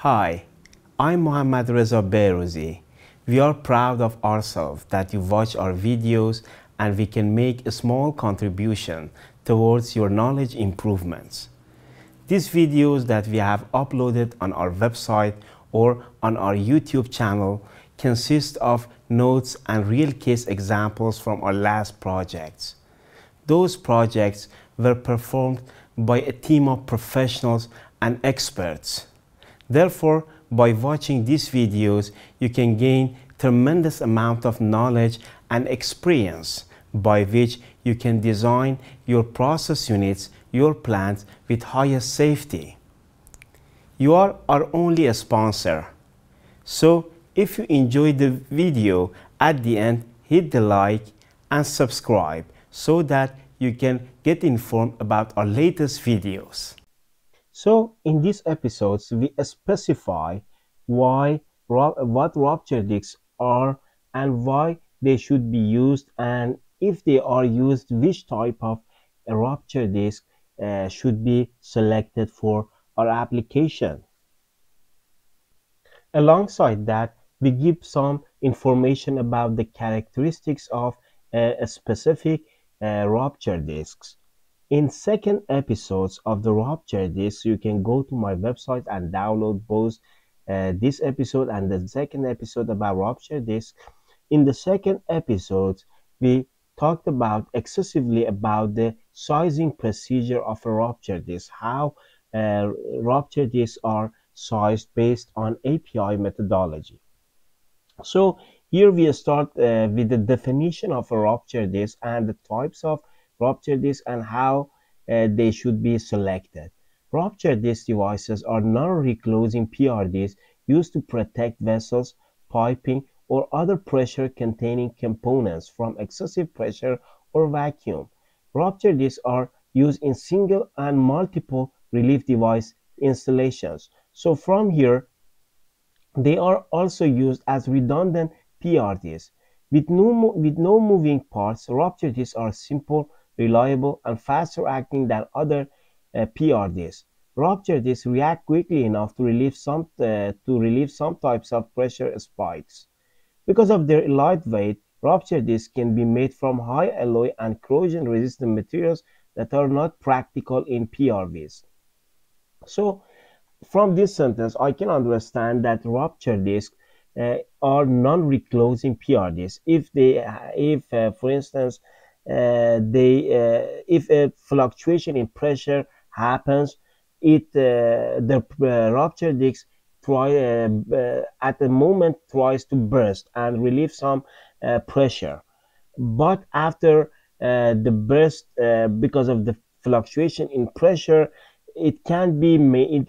Hi, I'm Mohammadreza Behrouzi. We are proud of ourselves that you watch our videos and we can make a small contribution towards your knowledge improvements. These videos that we have uploaded on our website or on our YouTube channel consist of notes and real case examples from our last projects. Those projects were performed by a team of professionals and experts. Therefore, by watching these videos, you can gain tremendous amount of knowledge and experience by which you can design your process units, your plants with highest safety. You are our only sponsor. So, if you enjoyed the video, at the end, hit the like and subscribe so that you can get informed about our latest videos. So in these episodes, we specify what rupture disks are and why they should be used, and if they are used, which type of a rupture disk should be selected for our application. Alongside that, we give some information about the characteristics of a specific rupture disks. In second episodes of the Rupture Disk, you can go to my website and download both this episode and the second episode about Rupture Disk. In the second episode, we talked excessively about the sizing procedure of a rupture disk, how rupture disks are sized based on API methodology. So here we start with the definition of a rupture disk and the types of rupture disk and how they should be selected. Rupture disk devices are non-reclosing PRDs used to protect vessels, piping, or other pressure-containing components from excessive pressure or vacuum. Rupture disks are used in single and multiple relief device installations. So from here, they are also used as redundant PRDs. With no moving parts, rupture disks are simple, reliable, and faster acting than other PRDs. Rupture disks react quickly enough to relieve some types of pressure spikes. Because of their lightweight, rupture disks can be made from high alloy and corrosion-resistant materials that are not practical in PRVs. So, from this sentence, I can understand that rupture disks are non-reclosing PRDs. For instance, if a fluctuation in pressure happens, the rupture disk at the moment tries to burst and relieve some pressure, but after the burst, because of the fluctuation in pressure, it can be made.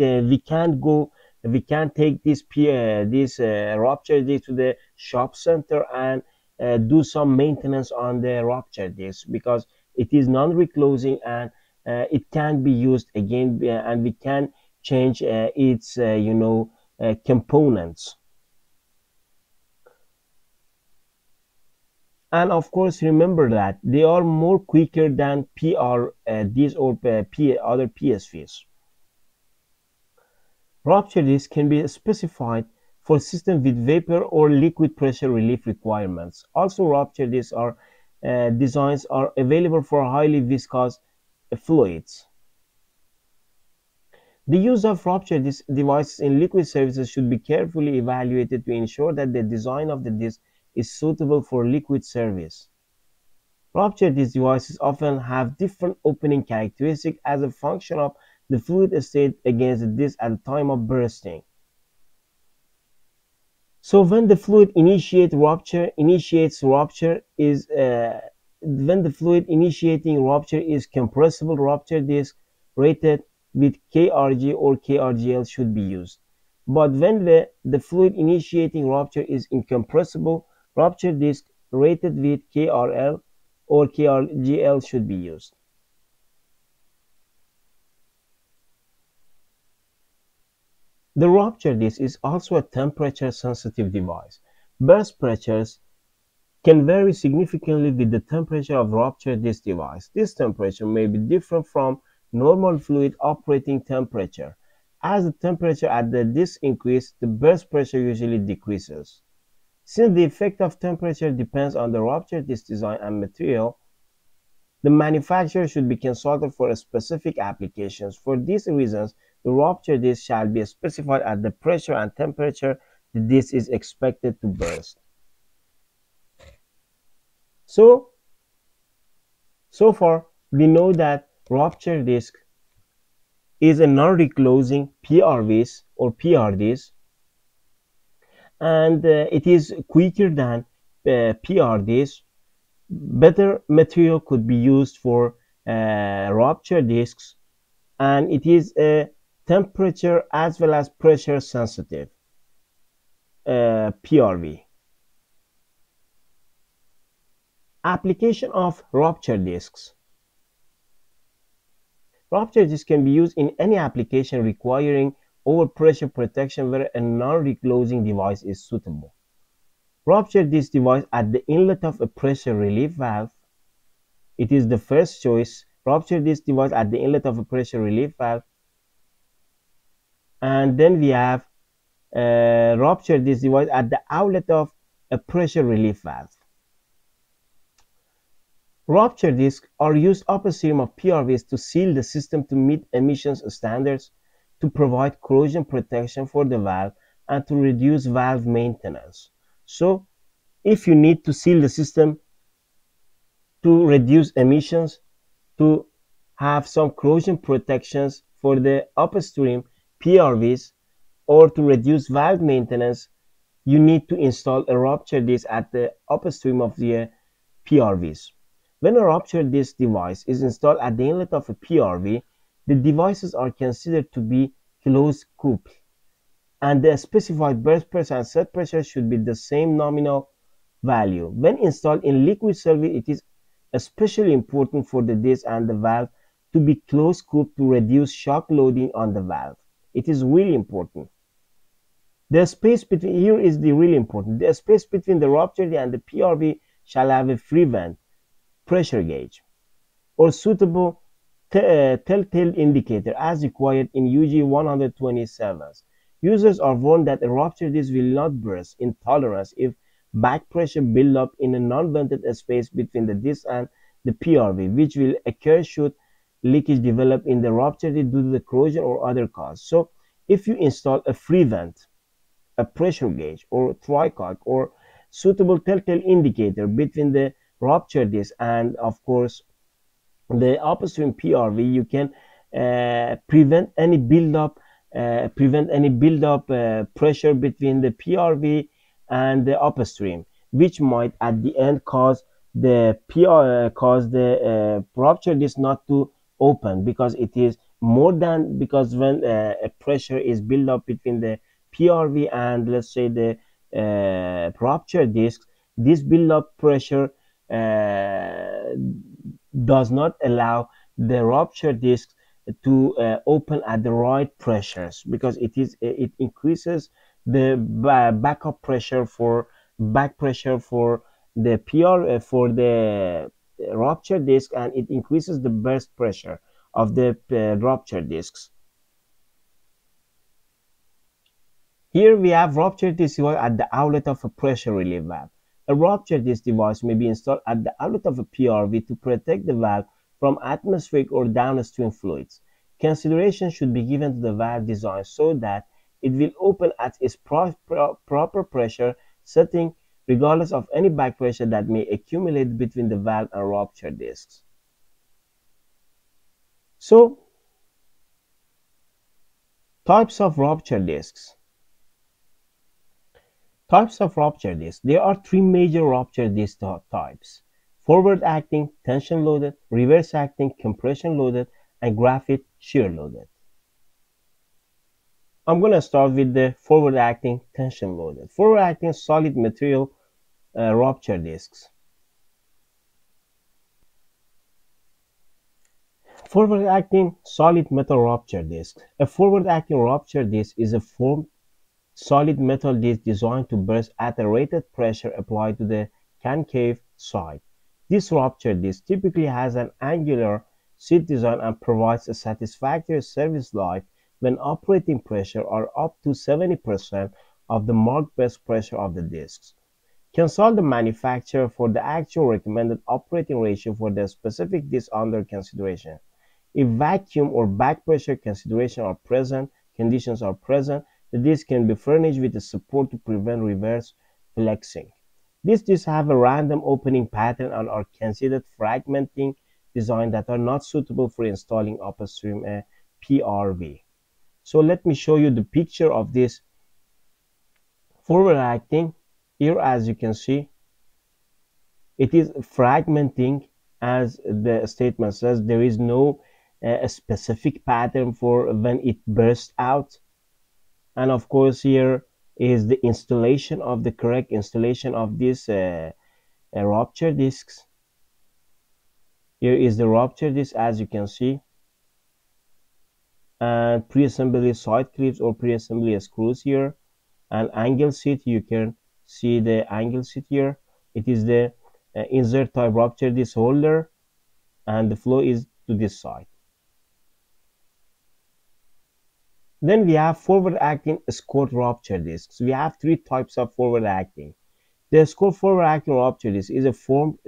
We can't take this rupture disk to the shop center and do some maintenance on the rupture disk because it is non-reclosing and it can be used again, and we can change its components. And of course, remember that they are more quicker than PRDs or other PSVs. Rupture disks can be specified for systems with vapor or liquid pressure relief requirements. Also, rupture disks designs are available for highly viscous fluids. The use of rupture disk devices in liquid services should be carefully evaluated to ensure that the design of the disk is suitable for liquid service. Rupture disk devices often have different opening characteristics as a function of the fluid state against the disk at the time of bursting. So when the fluid initiating rupture is compressible rupture disk rated with KRG or KRGL should be used. But when the fluid initiating rupture is incompressible, rupture disk rated with KRL or KRGL should be used. The rupture disk is also a temperature-sensitive device. Burst pressures can vary significantly with the temperature of rupture disk device. This temperature may be different from normal fluid operating temperature. As the temperature at the disk increases, the burst pressure usually decreases. Since the effect of temperature depends on the rupture disk design and material, the manufacturer should be consulted for specific applications. For these reasons, the rupture disk shall be specified at the pressure and temperature the disk is expected to burst. So, so far, we know that rupture disk is a non-reclosing PRVs or PRDs, and it is quicker than PRDs. Better material could be used for rupture disks, and it is a temperature as well as pressure sensitive PRV. Application of rupture disks. Rupture disks can be used in any application requiring overpressure protection where a non-reclosing device is suitable. Rupture disk device at the inlet of a pressure relief valve. It is the first choice. Rupture disk device at the inlet of a pressure relief valve. And then we have rupture disk device at the outlet of a pressure relief valve. Rupture disks are used upstream of PRVs to seal the system to meet emissions standards, to provide corrosion protection for the valve, and to reduce valve maintenance. So, if you need to seal the system to reduce emissions, to have some corrosion protections for the upstream PRVs, or to reduce valve maintenance, you need to install a rupture disk at the upstream of the PRVs. When a rupture disk device is installed at the inlet of a PRV, the devices are considered to be closed coupled, and the specified burst pressure and set pressure should be the same nominal value. When installed in liquid service, it is especially important for the disk and the valve to be closed coupled to reduce shock loading on the valve. It is really important. The space between, here is the really important, the space between the rupture disk and the PRV shall have a free vent, pressure gauge, or suitable telltale indicator as required in UG 127s. Users are warned that a rupture disk will not burst in tolerance if back pressure build up in a non-vented space between the disk and the PRV, which will occur should leakage develop in the rupture disk due to the corrosion or other cause. So, if you install a free vent, a pressure gauge, or tricock, or suitable telltale indicator between the rupture disk and, of course, the upstream PRV, you can prevent any build-up pressure between the PRV and the upstream, which might at the end cause the rupture disk not to open, because it is more than, because when a pressure is built up between the PRV and, let's say, the rupture disk, this build-up pressure does not allow the rupture disk to open at the right pressures, because it increases the backup pressure for back pressure for the for the rupture disk, and it increases the burst pressure of the rupture disks. Here we have rupture disk device at the outlet of a pressure relief valve. A rupture disk device may be installed at the outlet of a PRV to protect the valve from atmospheric or downstream fluids. Consideration should be given to the valve design so that it will open at its proper pressure setting, regardless of any back pressure that may accumulate between the valve and rupture disks. So, types of rupture disks. Types of rupture disks. There are three major rupture disk types: forward acting, tension loaded; reverse acting, compression loaded; and graphite shear loaded. I'm going to start with the forward acting, tension loaded. Forward acting solid material rupture disks. Forward acting solid metal rupture disk. A forward acting rupture disk is a formed solid metal disc designed to burst at a rated pressure applied to the concave side. This rupture disc typically has an angular seat design and provides a satisfactory service life when operating pressure are up to 70% of the marked burst pressure of the disks. Consult the manufacturer for the actual recommended operating ratio for the specific disk under consideration. If vacuum or back pressure conditions are present, the disk can be furnished with a support to prevent reverse flexing. These disks have a random opening pattern and are considered fragmenting design that are not suitable for installing upstream PRV. So let me show you the picture of this forward acting. Here, as you can see, it is fragmenting. As the statement says, there is no a specific pattern for when it bursts out. And of course, here is the installation of the correct installation of this rupture discs. Here is the rupture disc, as you can see, and pre-assembly side clips or pre-assembly screws here, and angle seat. You can see the angle seat here. It is the insert type rupture disc holder, and the flow is to this side. Then we have forward acting escort rupture discs. We have three types of forward acting. The escort forward acting rupture disc is a formed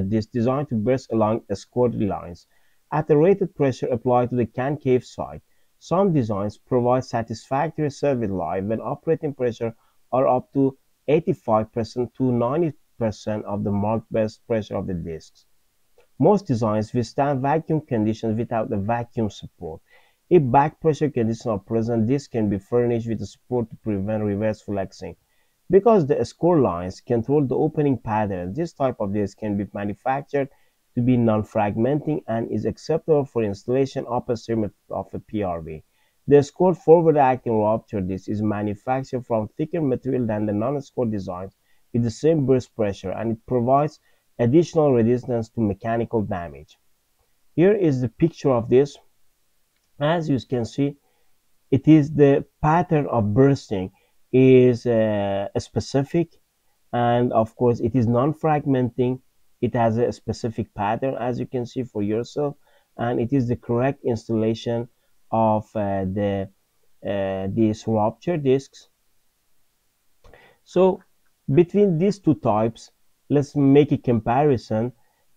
disc designed to burst along escort lines at a rated pressure applied to the concave side. Some designs provide satisfactory service life when operating pressure are up to 85% to 90% of the marked burst pressure of the discs. Most designs withstand vacuum conditions without a vacuum support. If back pressure conditions are present, this can be furnished with a support to prevent reverse flexing. Because the escort lines control the opening pattern, this type of disc can be manufactured to be non-fragmenting and is acceptable for installation upstream of a PRV. The escort forward-acting rupture disc is manufactured from thicker material than the non-escort designs with the same burst pressure, and it provides additional resistance to mechanical damage. Here is the picture of this. As you can see, it is the pattern of bursting is specific, and of course it is non-fragmenting. It has a specific pattern, as you can see for yourself, and it is the correct installation of these rupture discs. So between these two types, let's make a comparison.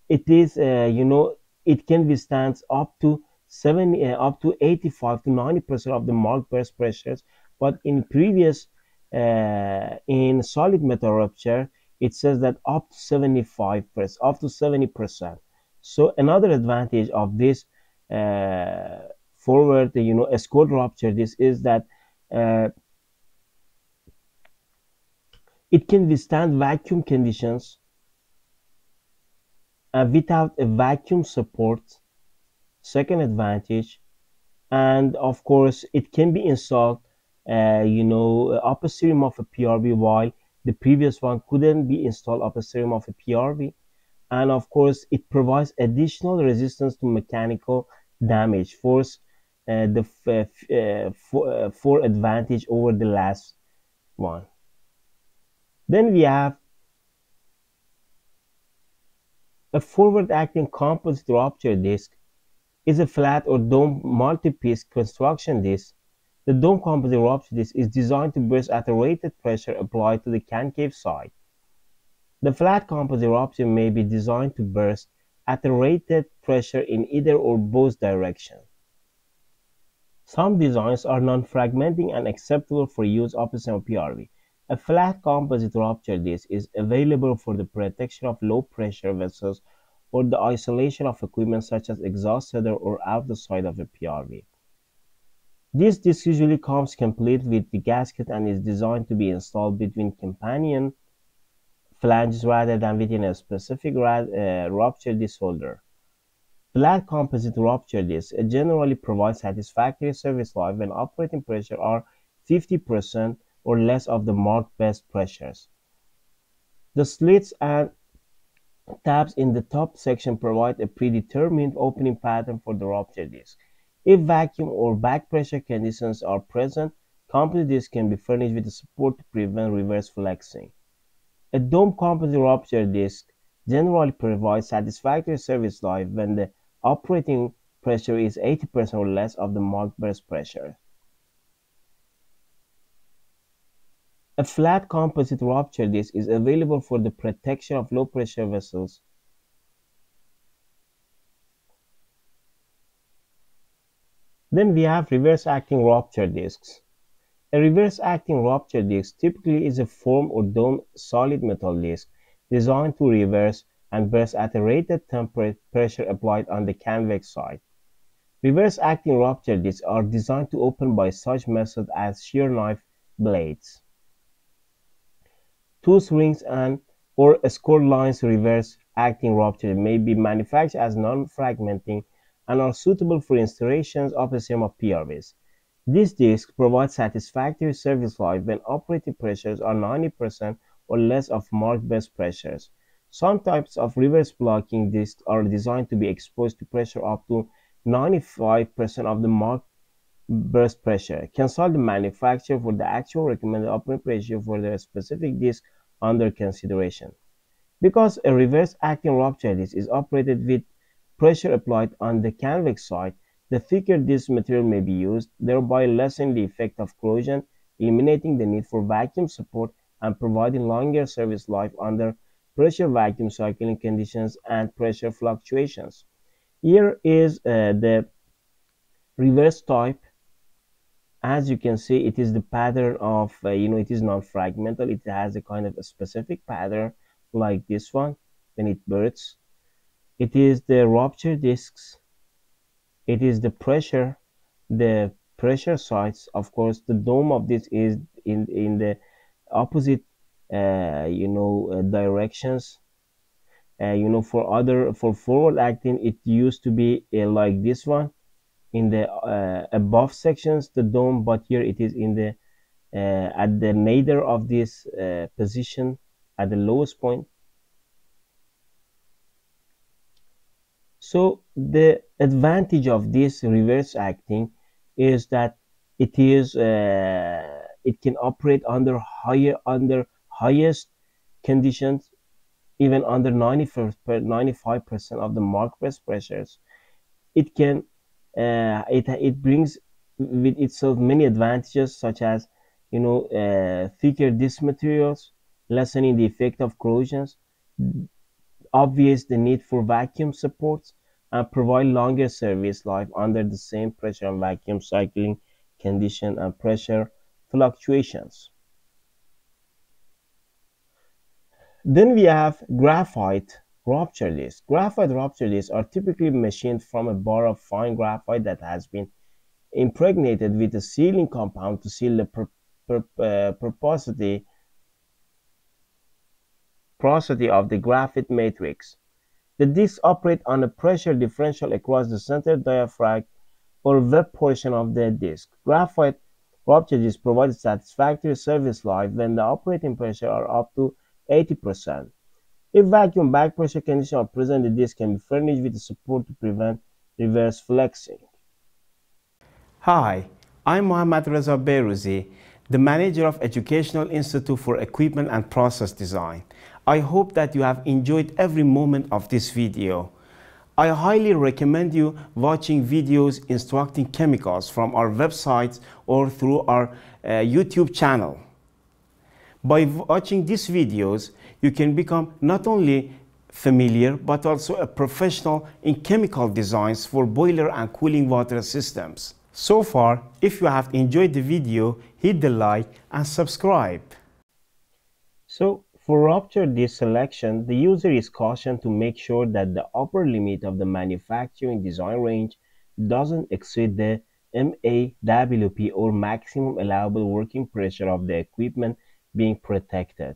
It is it can withstand up to 85 to 90% of the marked burst pressures, but in previous in solid metal rupture, it says that up to 75%, up to 70%. So another advantage of this forward, escort rupture, this is that it can withstand vacuum conditions without a vacuum support. Second advantage, and of course it can be installed upstream of a PRV, while the previous one couldn't be installed upstream of a PRV. And of course it provides additional resistance to mechanical damage, force the for advantage over the last one. Then we have a forward acting composite rupture disc. Is a flat or dome multi-piece construction disc. The dome composite rupture disc is designed to burst at a rated pressure applied to the concave side. The flat composite rupture may be designed to burst at a rated pressure in either or both directions. Some designs are non-fragmenting and acceptable for use upstream of PRV. A flat composite rupture disc is available for the protection of low-pressure vessels or the isolation of equipment such as exhaust header or out the side of a PRV. This disc usually comes complete with the gasket and is designed to be installed between companion flanges rather than within a specific rupture disc holder. Flat composite rupture discs generally provide satisfactory service life when operating pressure are 50% or less of the marked burst pressures. The slits and tabs in the top section provide a predetermined opening pattern for the rupture disc. If vacuum or back pressure conditions are present, composite discs can be furnished with support to prevent reverse flexing. A dome composite rupture disc generally provides satisfactory service life when the operating pressure is 80% or less of the marked burst pressure. A flat composite rupture disc is available for the protection of low pressure vessels. Then we have reverse acting rupture discs. A reverse acting rupture disc typically is a foam or dome solid metal disc designed to reverse and burst at a rated pressure applied on the convex side. Reverse acting rupture discs are designed to open by such method as shear knife blades. Tooth rings and or scored lines reverse acting rupture may be manufactured as non-fragmenting and are suitable for installations of a system of PRVs. These discs provide satisfactory service life when operating pressures are 90% or less of marked best pressures. Some types of reverse blocking discs are designed to be exposed to pressure up to 95% of the marked burst pressure. Consult the manufacturer for the actual recommended operating pressure for the specific disc under consideration. Because a reverse acting rupture disc is operated with pressure applied on the convex side, the thicker disc material may be used, thereby lessening the effect of corrosion, eliminating the need for vacuum support, and providing longer service life under pressure vacuum cycling conditions and pressure fluctuations. Here is the reverse type. As you can see, it is the pattern of it is not fragmental. It has a kind of a specific pattern like this one when it bursts. It is the rupture discs. It is the pressure sites. Of course, the dome of this is in the opposite directions. For forward acting, it used to be like this one in the above sections the dome, but here it is in the at the nadir of this position at the lowest point. So the advantage of this reverse acting is that it can operate under highest conditions, even under 95% of the mark best pressures. It can it brings with itself many advantages, such as thicker disc materials, lessening the effect of corrosions, obviate the need for vacuum supports, and provide longer service life under the same pressure and vacuum cycling condition and pressure fluctuations. Then we have graphite rupture discs. Graphite rupture discs are typically machined from a bar of fine graphite that has been impregnated with a sealing compound to seal the porosity of the graphite matrix. The discs operate on a pressure differential across the center diaphragm or web portion of the disc. Graphite rupture discs provide satisfactory service life when the operating pressure are up to 80%. If vacuum back pressure conditions are present, the disc can be furnished with support to prevent reverse flexing. Hi, I'm Mohammadreza Behrouzi, the manager of Educational Institute for Equipment and Process Design. I hope that you have enjoyed every moment of this video. I highly recommend you watching videos instructing chemicals from our websites or through our YouTube channel. By watching these videos, you can become not only familiar but also a professional in chemical designs for boiler and cooling water systems. So far, if you have enjoyed the video, hit the like and subscribe. So, for rupture disc selection, the user is cautioned to make sure that the upper limit of the manufacturing design range doesn't exceed the MAWP or maximum allowable working pressure of the equipment being protected.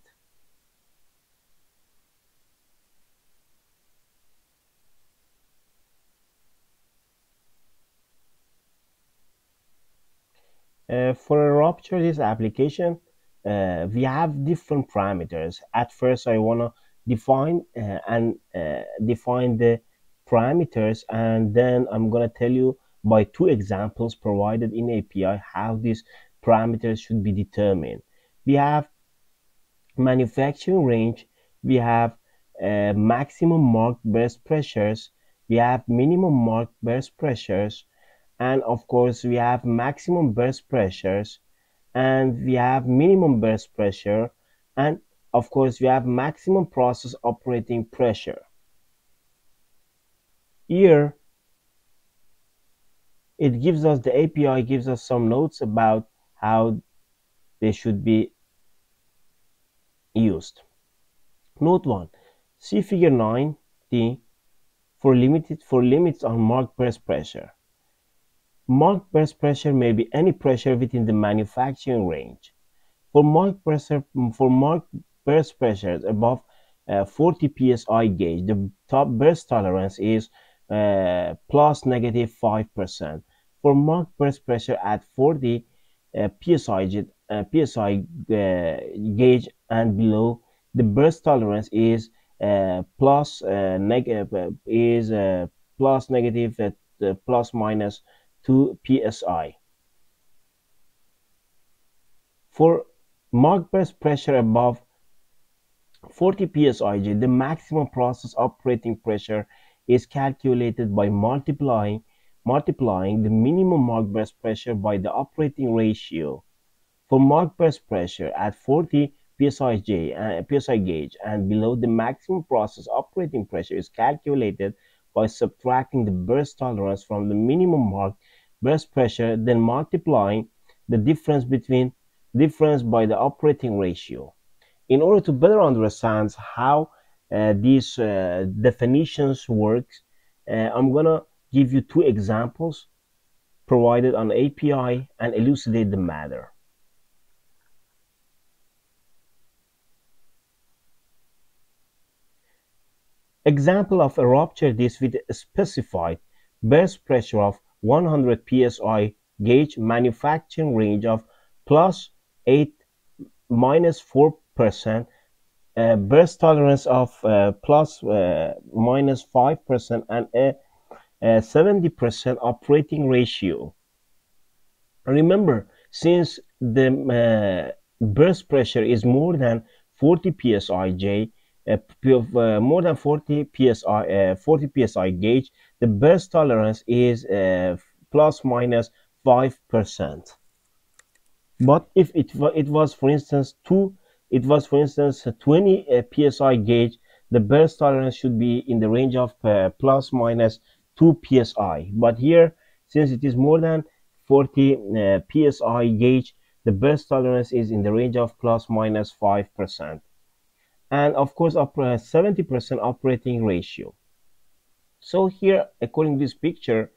For a rupture disc application, we have different parameters. At first, I want to define define the parameters, and then I'm going to tell you by two examples provided in API how these parameters should be determined. We have manufacturing range, we have maximum marked burst pressures, we have minimum marked burst pressures, and of course we have maximum burst pressures, and we have minimum burst pressure, and of course we have maximum process operating pressure. Here it gives us, the API gives us some notes about how they should be used. Note 1. See figure 9d for limits on marked burst pressure. Marked burst pressure may be any pressure within the manufacturing range. For marked burst pressures above 40 psi gauge, the top burst tolerance is plus negative 5%. For marked burst pressure at 40 psi gauge and below, the burst tolerance is plus negative plus minus 2 psi. For marked burst pressure above 40 psi, the maximum process operating pressure is calculated by multiplying the minimum marked burst pressure by the operating ratio. For marked burst pressure at 40 psi gauge and below, the maximum process operating pressure is calculated by subtracting the burst tolerance from the minimum marked burst pressure, then multiplying the difference by the operating ratio. In order to better understand how these definitions work, I'm gonna give you two examples provided on API and elucidate the matter. Example of a rupture disk with a specified burst pressure of 100 psi gauge, manufacturing range of plus 8 minus 4%, burst tolerance of plus minus 5%, and a 70% operating ratio. Remember, since the burst pressure is more than 40 psi, more than 40 psi gauge, the burst tolerance is plus minus 5%. But if it was for instance 20 psi gauge, the burst tolerance should be in the range of plus minus 2 psi. But here, since it is more than 40 psi gauge, the burst tolerance is in the range of plus minus 5%, and of course 70% operating ratio. So here, according to this picture,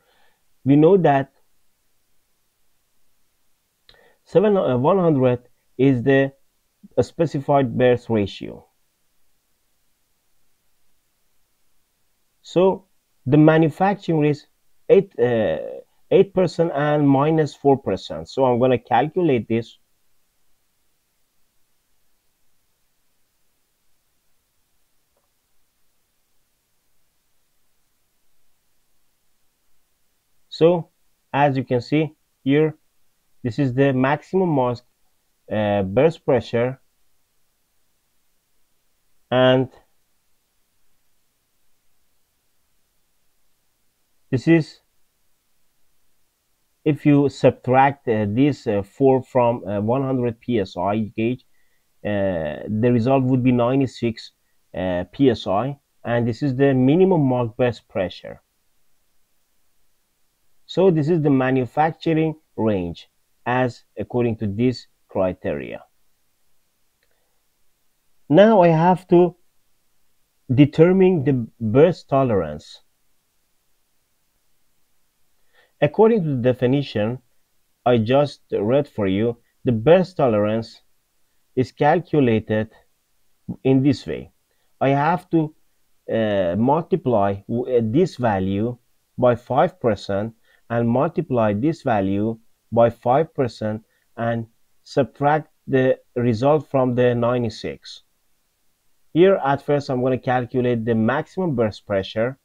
we know that 100 is the specified burst ratio. So the manufacturing is 8% and minus 4%. So I'm going to calculate this. So as you can see here, this is the maximum mask burst pressure, and this is, if you subtract this 4 from 100 psi gauge, the result would be 96 psi, and this is the minimum marked burst pressure. So this is the manufacturing range as according to this criteria. Now I have to determine the burst tolerance. According to the definition I just read for you, the burst tolerance is calculated in this way. I have to multiply this value by 5% and multiply this value by 5% and subtract the result from the 96. Here at first I'm going to calculate the maximum burst pressure.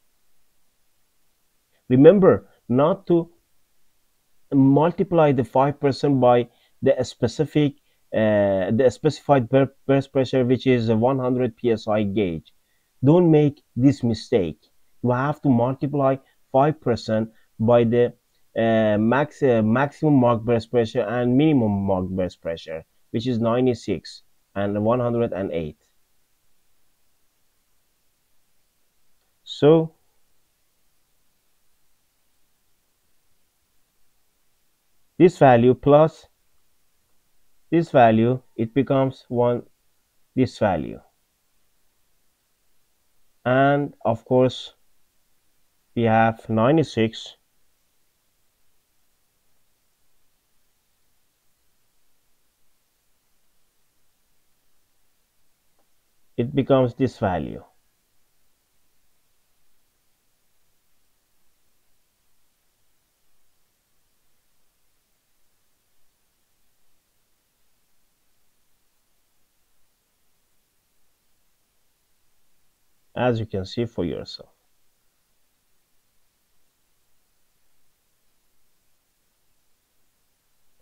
Remember not to multiply the 5% by the specified burst pressure, which is 100 psi gauge. Don't make this mistake. You have to multiply 5% by the maximum mark burst pressure and minimum mark burst pressure, which is 96 and 108. So this value plus this value, it becomes this value, and of course we have 96 it becomes this value. As you can see for yourself.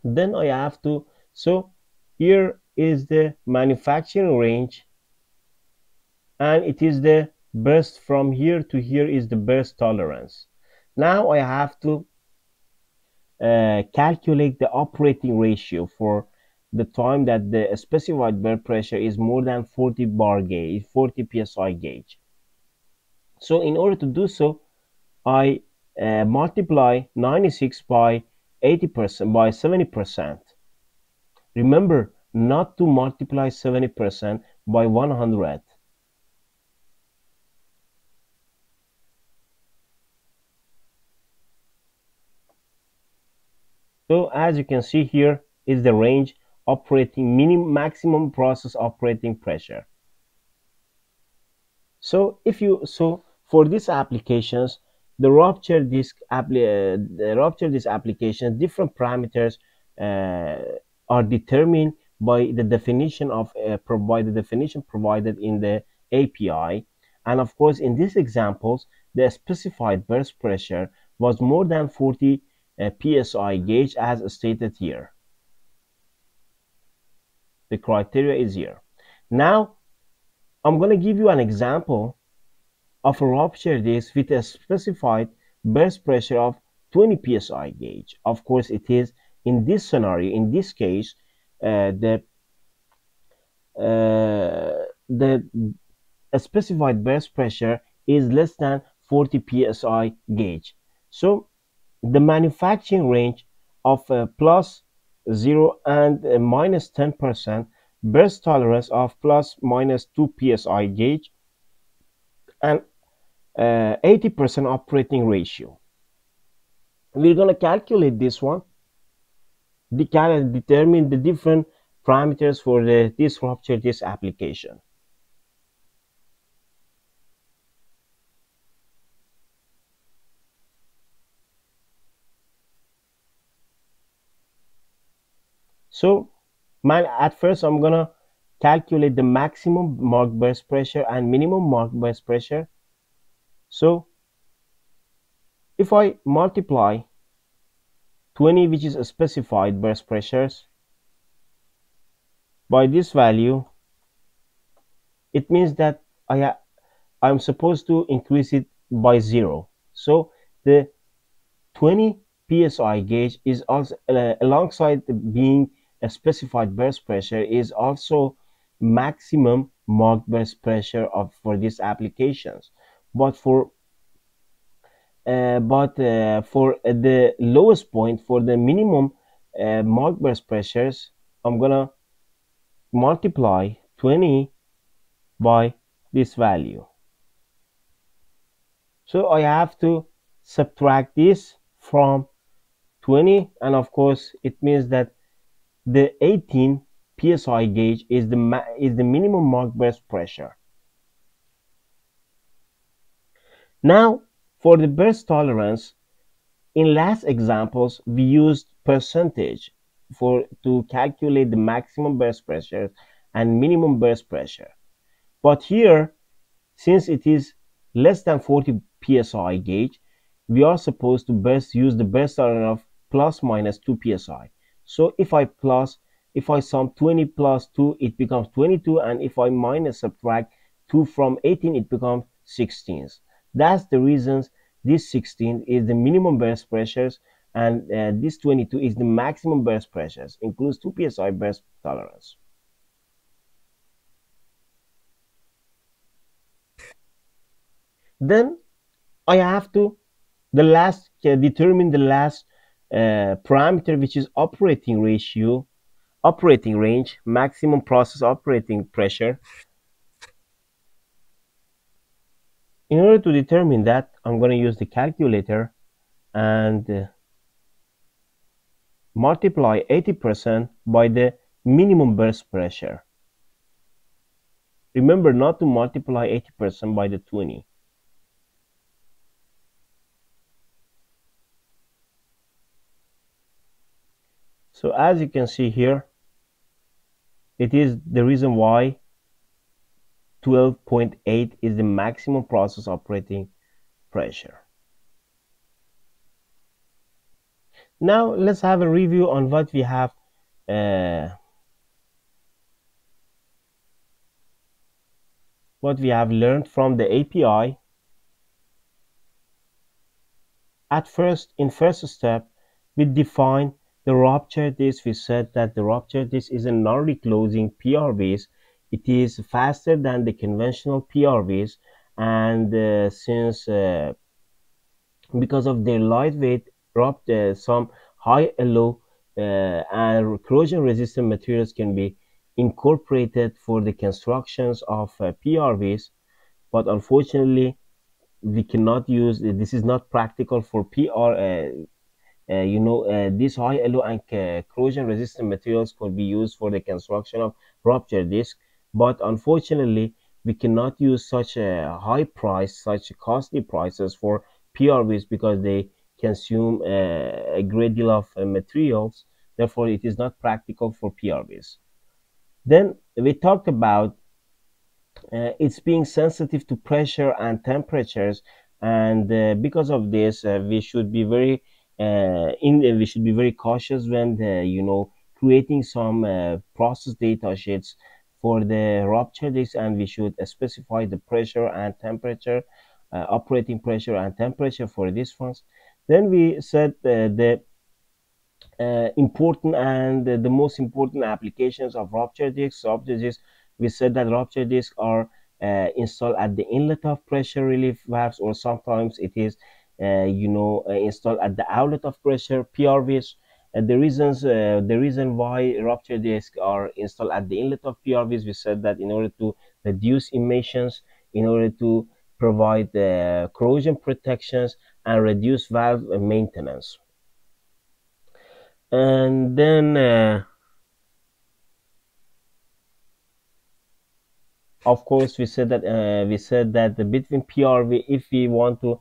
Then I have to, so here is the manufacturing range, and it is the burst from here to here is the burst tolerance. Now I have to calculate the operating ratio for the time that the specified burst pressure is more than 40 bar gauge, 40 psi gauge. So in order to do so, I multiply 96 by 80% by 70%. Remember not to multiply 70% by 100. So as you can see here is the range operating maximum process operating pressure. So for these applications, the rupture disk application, different parameters are determined by the definition provided in the API. And of course, in these examples, the specified burst pressure was more than 40 psi gauge as stated here. The criteria is here. Now, I'm going to give you an example of a rupture disk with a specified burst pressure of 20 psi gauge. Of course, it is in this scenario, in this case, the specified burst pressure is less than 40 psi gauge. So the manufacturing range of plus 0 and minus 10%, burst tolerance of plus minus 2 psi gauge, and 80% operating ratio. We're going to calculate this one, determine the different parameters for this rupture disk application. So at first I'm going to calculate the maximum mark burst pressure and minimum mark burst pressure. So if I multiply 20, which is a specified burst pressures, by this value, it means that I'm supposed to increase it by 0. So the 20 psi gauge is also alongside being a specified burst pressure is also maximum mark burst pressure for these applications. But for the lowest point, for the minimum mark burst pressures, I'm gonna multiply 20 by this value. So I have to subtract this from 20, and of course it means that the 18 psi gauge is the minimum mark burst pressure. Now for the burst tolerance, in last examples we used percentage to calculate the maximum burst pressure and minimum burst pressure. But here, since it is less than 40 psi gauge, we are supposed to use the burst tolerance of plus minus 2 psi. So if I sum 20 plus 2, it becomes 22, and if I subtract 2 from 18, it becomes 16. That's the reasons this 16 is the minimum burst pressures and this 22 is the maximum burst pressures, includes 2 psi burst tolerance. Then I have to determine the last parameter, which is operating range, maximum process operating pressure. In order to determine that, I'm going to use the calculator and multiply 80% by the minimum burst pressure. Remember not to multiply 80% by the 20. So as you can see here, it is the reason why 12.8 is the maximum process operating pressure. Now let's have a review on what we have learned from the API. In first step, we define the rupture disk. We said that the rupture disk is a non-reclosing PRVs. It is faster than the conventional PRVs, and because of their lightweight, some high alloy and corrosion resistant materials can be incorporated for the constructions of PRVs, but unfortunately we cannot use this is not practical for these high alloy and corrosion resistant materials could be used for the construction of rupture disk, but unfortunately we cannot use such a such costly prices for PRVs because they consume a great deal of materials. Therefore it is not practical for PRVs. Then we talked about it's being sensitive to pressure and temperatures, and because of this we should be very cautious when creating some process data sheets for the rupture disk, and we should specify the pressure and temperature, operating pressure and temperature for these ones. Then we said the important and the most important applications of rupture disks. We said that rupture disks are installed at the inlet of pressure relief valves, or sometimes it is installed at the outlet of pressure PRVs. The reason why rupture disks are installed at the inlet of PRVs, we said that in order to reduce emissions, in order to provide corrosion protections and reduce valve maintenance. And then of course we said that between PRV, if we want to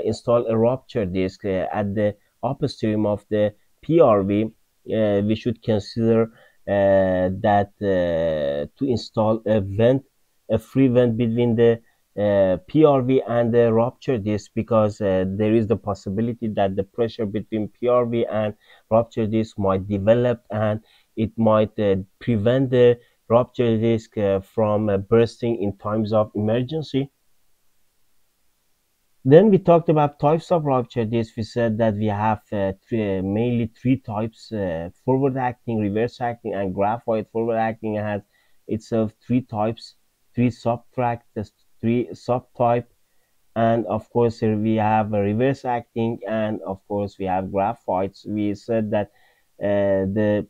install a rupture disk at the upstream of the PRV, we should consider that to install a free vent between the PRV and the rupture disk, because there is the possibility that the pressure between PRV and rupture disk might develop, and it might prevent the rupture disk from bursting in times of emergency. Then we talked about types of rupture disks. We said that we have mainly three types: forward acting, reverse acting, and graphite. Forward acting has itself three types, three subtype, and of course we have a reverse acting, and of course we have graphites. We said that the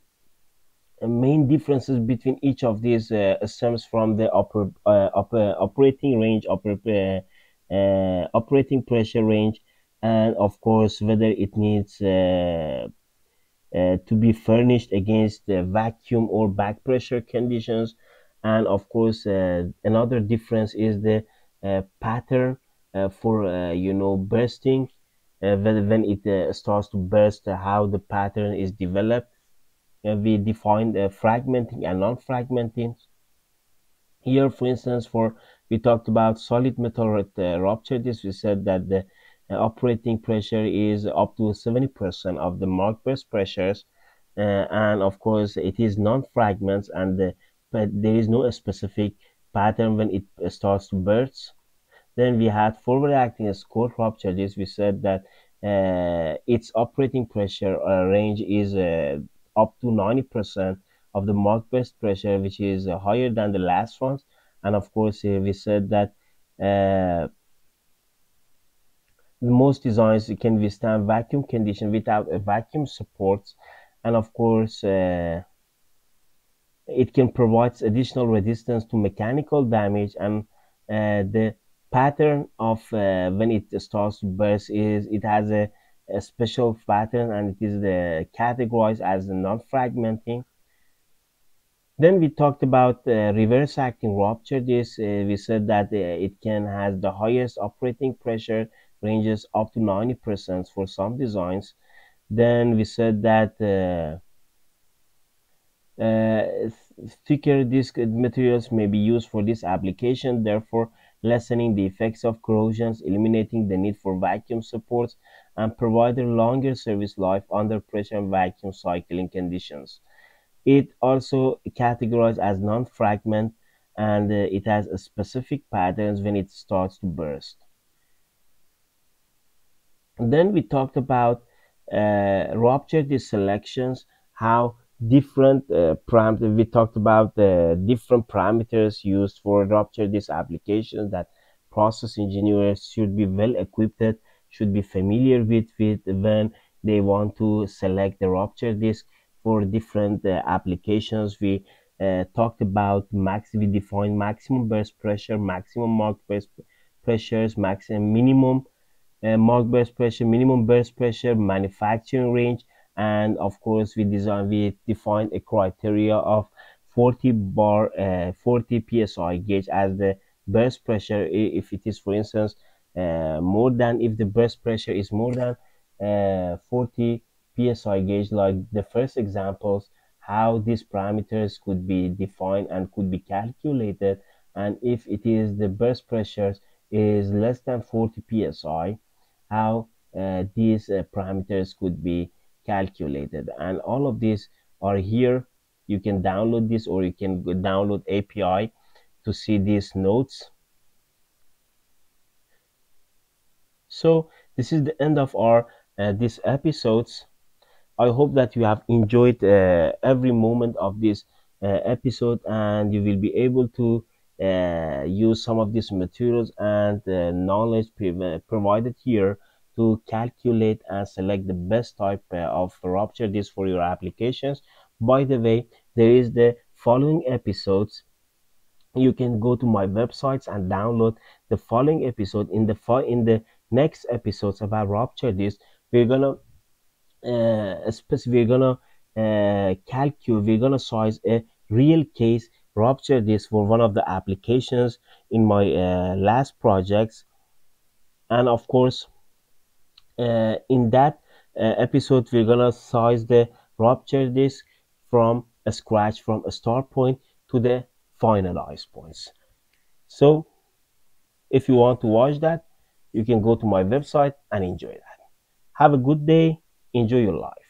main differences between each of these stems from the operating range, operating pressure range, and of course whether it needs to be furnished against vacuum or back pressure conditions. And of course another difference is the pattern for bursting, when it starts to burst, how the pattern is developed. We defined fragmenting and non-fragmenting. Here, for instance, we talked about solid metal rupture disk. We said that the operating pressure is up to 70% of the mark burst pressures, and of course it is non-fragments, and but there is no specific pattern when it starts to burst. Then we had forward acting as cold rupture disk. We said that its operating pressure range is up to 90% of the mark best pressure, which is higher than the last ones. And of course, we said that most designs can withstand vacuum condition without a vacuum support, and of course it can provide additional resistance to mechanical damage. And the pattern of when it starts to burst is it has a special pattern, and it is categorized as non-fragmenting. Then we talked about reverse acting rupture disk. We said that it can has the highest operating pressure ranges up to 90% for some designs. Then we said that thicker disk materials may be used for this application, therefore lessening the effects of corrosions, eliminating the need for vacuum supports, and providing longer service life under pressure and vacuum cycling conditions. It also categorized as non-fragment, and it has a specific patterns when it starts to burst. And then we talked about rupture disk selections, how different parameters. We talked about the different parameters used for rupture disk applications that process engineers should be well equipped, should be familiar with when they want to select the rupture disk for different applications. We talked about we defined maximum burst pressure, maximum mark burst pressures, maximum minimum mark burst pressure, minimum burst pressure, manufacturing range, and of course we defined a criteria of 40 psi gauge as the burst pressure. If it is, for instance, more than, if the burst pressure is more than 40 psi gauge, like the first examples, how these parameters could be defined and could be calculated. And if it is the burst pressures is less than 40 psi, how these parameters could be calculated. And all of these are here. You can download this, or you can download API to see these notes. So this is the end of our these episodes. I hope that you have enjoyed every moment of this episode, and you will be able to use some of these materials and knowledge provided here to calculate and select the best type of rupture disk for your applications. By the way, there is the following episodes. You can go to my websites and download the following episode. In the next episodes about rupture disk, we're gonna we're gonna calculate, we're gonna size a real case rupture disk for one of the applications in my last projects. And of course in that episode, we're gonna size the rupture disk from a scratch, from a start point to the finalized points. So if you want to watch that, you can go to my website and enjoy that. Have a good day. Enjoy your life.